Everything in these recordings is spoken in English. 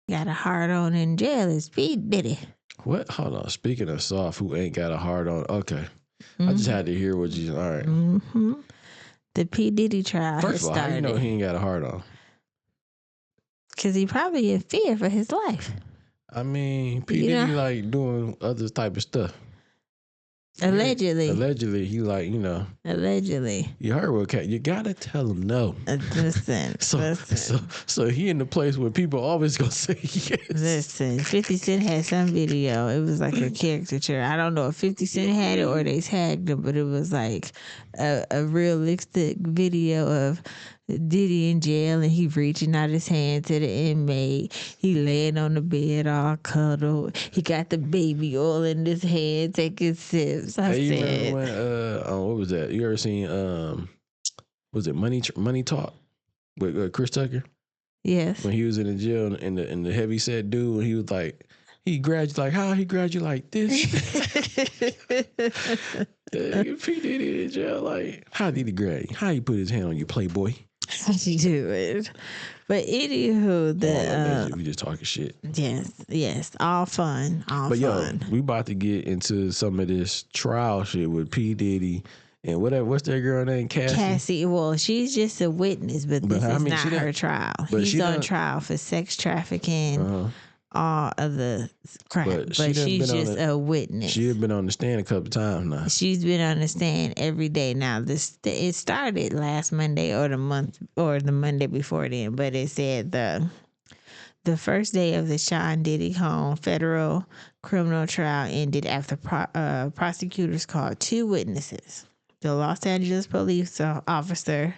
got a hard on in jail is P. Diddy. What? Hold on. Speaking of soft, who ain't got a hard on? Okay. I just had to hear what you. All right. Mm-hmm. The P. Diddy trial First has of all, started. how you know he ain't got a hard on? Because he probably in fear for his life. I mean, P. Diddy like doing other type of stuff. Allegedly. Yeah, allegedly, he like, you know. Allegedly. You heard what Cat. You gotta tell him no. Listen. So he in the place where people always gonna say yes. Listen, 50 Cent had some video. It was like a caricature. I don't know if 50 Cent had it or they tagged him, but it was like a realistic video of Diddy in jail and he reaching out his hand to the inmate. He laying on the bed all cuddled. He got the baby oil in his hand taking sips. You remember when what was that? You ever seen was it Money Talk with Chris Tucker? Yes. When he was in the jail and the heavy set dude, when he was like, he grabbed you like, how he grabbed you like this? P. Diddy in jail, like, how did he grab you? How he put his hand on you, Playboy? How you do it? But anywho, we just talking shit. Yes, all fun, all fun. Yo, we about to get into some of this trial shit with P. Diddy and whatever. What's that girl name? Cassie. Well, she's just a witness, but this is not her trial. He's on trial for sex trafficking, all of the crap. But she's just a witness. She has been on the stand a couple times now. She's been on the stand every day now. It started last Monday or the Monday before then, but it said the first day of the Sean Diddy Combs federal criminal trial ended after prosecutors called two witnesses. The Los Angeles police officer,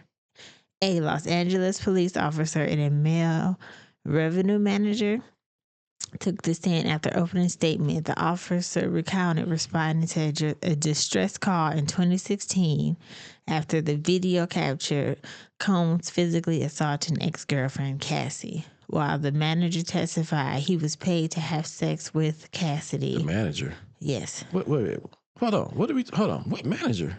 and a male revenue manager took the stand after opening statement. The officer recounted responding to a distress call in 2016 after the video captured Combs physically assaulting ex-girlfriend Cassie. While the manager testified he was paid to have sex with Cassidy. The manager? Yes. Wait. Hold on. What manager?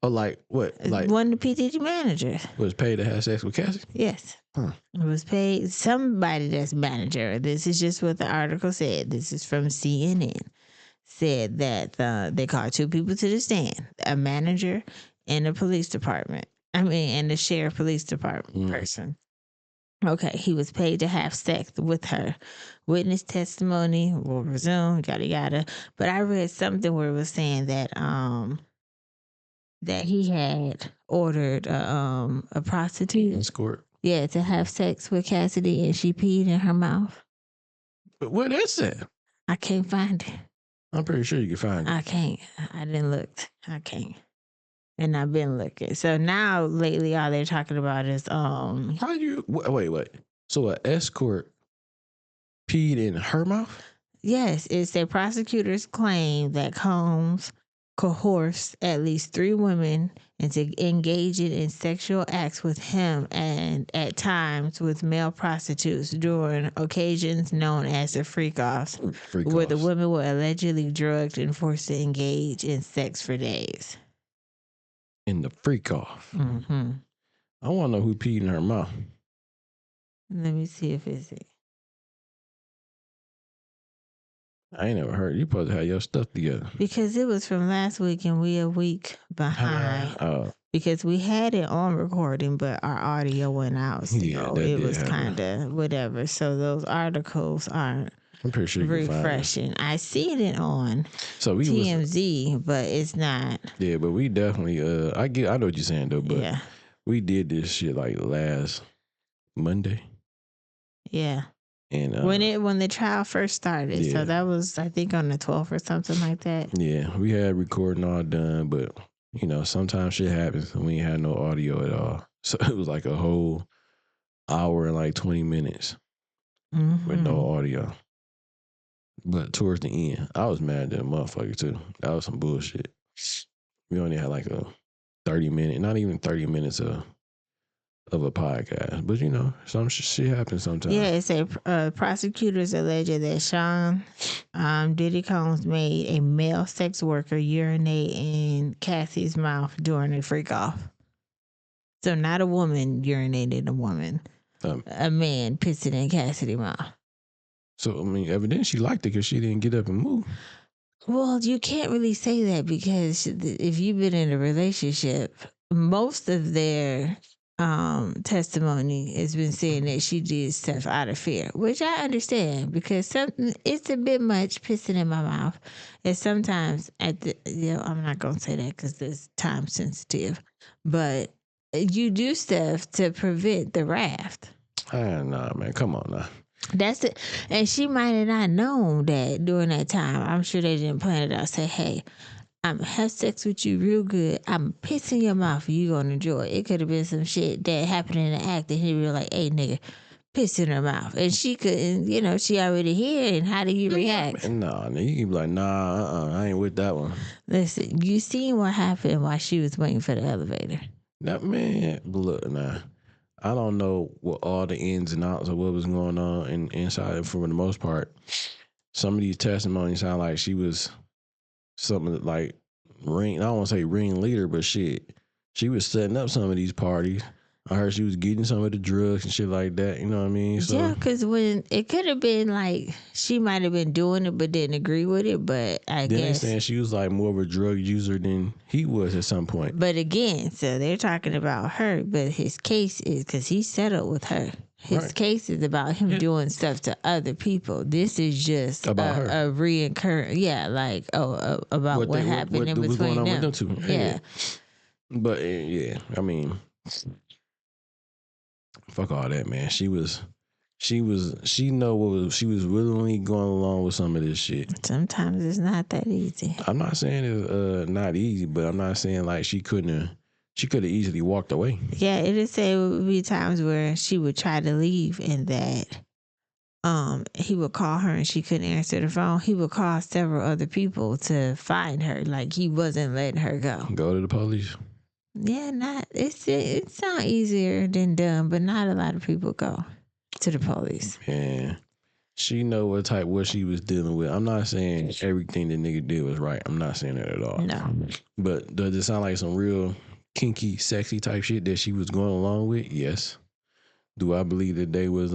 Oh, like what? Like one of the P. Diddy managers was paid to have sex with Cassie? Yes. It was paid somebody that's manager. This is just what the article said. This is from CNN. Said that they called two people to the stand, a manager and a police department. And the sheriff police department person. Okay, he was paid to have sex with her. Witness testimony will resume, yada yada. But I read something where it was saying that that he had ordered a prostitute. Escort. Yeah, to have sex with Cassidy and she peed in her mouth. But what is that? I can't find it. I'm pretty sure you can find it. I can't. I didn't look. I can't. And I've been looking. So now lately all they're talking about is How do you wait. So an escort peed in her mouth? Yes, it's that prosecutors claim that Combs coerced at least 3 women into engaging in sexual acts with him and at times with male prostitutes during occasions known as the freak-offs, where the women were allegedly drugged and forced to engage in sex for days. In the freak-off? Mm-hmm. I want to know who peed in her mouth. Let me see if it's it. I ain't never heard. You supposed to have your stuff together. Because it was from last week and we a week behind. Because we had it on recording, but our audio went out. So it was kind of whatever. So those articles aren't I'm pretty sure refreshing. I see it on TMZ, but it's not. Yeah, but we definitely. I know what you're saying though. But yeah, we did this shit like last Monday. Yeah. And when the trial first started, so that was I think on the 12th or something like that. Yeah, we had recording all done, but sometimes shit happens and we ain't had no audio at all. So it was like a whole hour and like 20 minutes with no audio. But towards the end, I was mad at the motherfucker too. That was some bullshit. We only had like a 30-minute, not even 30 minutes of a podcast, but some shit happens sometimes. Yeah, it said prosecutors allege that Sean Diddy Combs made a male sex worker urinate in Cassie's mouth during a freak off. So not a woman urinated in a woman, a man pissing in Cassidy's mouth. So I mean, evidently she liked it because she didn't get up and move. Well, you can't really say that because if you've been in a relationship, most of their testimony has been saying that she did stuff out of fear, which I understand because something it's a bit much pissing in my mouth. And sometimes I'm not gonna say that because it's time sensitive, but you do stuff to prevent the raft. Nah, man, come on now. That's it. And she might have not known that during that time. I'm sure they didn't plan it out. Say, hey, I'm have sex with you real good. I'm pissing your mouth. You gonna enjoy it. It could have been some shit that happened in the act, and he was like, "Hey, nigga, piss in her mouth," and she couldn't. She already here. And how do you react? Nah, you can be like, nah, I ain't with that one. Listen, you seen what happened while she was waiting for the elevator. That man, look now. I don't know what all the ins and outs of what was going on inside. For the most part, some of these testimonies sound like she was something like ring. I don't want to say ring leader, but shit, she was setting up some of these parties. I heard she was getting some of the drugs and shit like that. You know what I mean? So, yeah, because when it could have been like she might have been doing it but didn't agree with it. But I then guess they saying she was like more of a drug user than he was at some point. But again, so they're talking about her, but his case is because he settled with her. His case is about him doing stuff to other people. This is just about her. A reoccurring, about what happened in between going on them. with them two. Yeah. But yeah, I mean, fuck all that, man. She know she was willingly going along with some of this shit. Sometimes it's not that easy. I'm not saying it's not easy, but I'm not saying like she could have easily walked away. Yeah, it is say it would be times where she would try to leave and that he would call her and she couldn't answer the phone. He would call several other people to find her. Like he wasn't letting her go. Go to the police. Yeah, it sounds easier than done, but not a lot of people go to the police. Yeah. She know what she was dealing with. I'm not saying everything the nigga did was right. I'm not saying that at all. No. But does it sound like some real kinky, sexy type shit that she was going along with? Yes. Do I believe that they was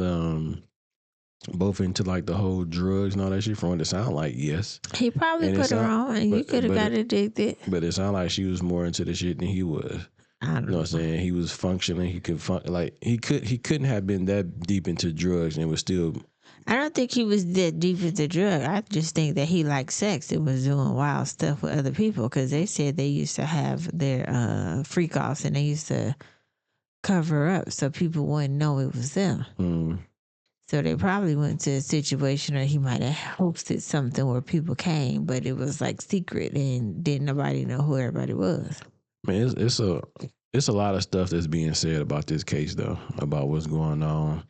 both into like the whole drugs and all that shit from what it sound like? Yes. He probably put her on and you could have got addicted. But it sounded like she was more into the shit than he was. I don't know. What I'm saying? He was functioning. He could he couldn't have been that deep into drugs and was still. I don't think he was that deep into drugs. I just think that he liked sex and was doing wild stuff with other people because they said they used to have their freak offs and they used to cover up so people wouldn't know it was them. So they probably went to a situation where he might have hosted something where people came, but it was like secret and didn't nobody know who everybody was. Man, it's a lot of stuff that's being said about this case though, about what's going on.